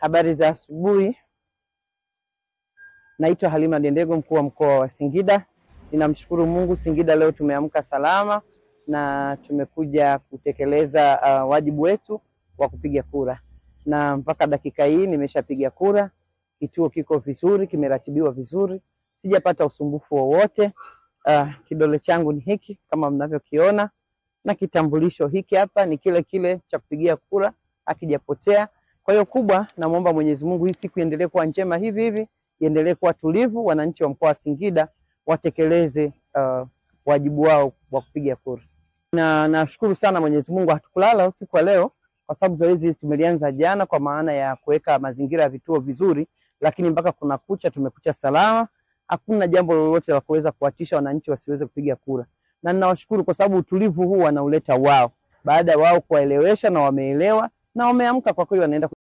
Habari za asubuhi. Naitwa Halima Dendego, mkuu wa mkoa wa Singida. Ninamshukuru Mungu, Singida leo tumeamka salama na tumekuja kutekeleza wajibu wetu wa kupiga kura. Na mpaka dakika hii nimeshapiga kura. Kituo kiko vizuri, kimeratibiwa vizuri. Sijapata usumbufu wowote. Kidole changu ni hiki kama mnavyokiona, na kitambulisho hiki hapa ni kile cha kupigia kura, hakijapotea. Kwa hiyo kubwa, namuomba Mwenyezi Mungu hii siku iendelee kuwa njema hivi, iendelee kuwa tulivu, wananchi wa mkoa wa Singida watekeleze wajibu wao wa kupiga kura. Na nashukuru sana Mwenyezi Mungu hatukulala usiku wa leo, kwa sababu zoezi tumelianza jana kwa maana ya kuweka mazingira ya vituo vizuri, lakini mpaka kuna kucha tumekucha salama. Hakuna jambo lolote la kuweza kuatisha wananchi wasiweze kupiga kura. Na ninawashukuru kwa sababu utulivu huu wanauleta wao, baada ya wao kuwaelewesha na wameelewa na wameamka, kwa kweli wanaenda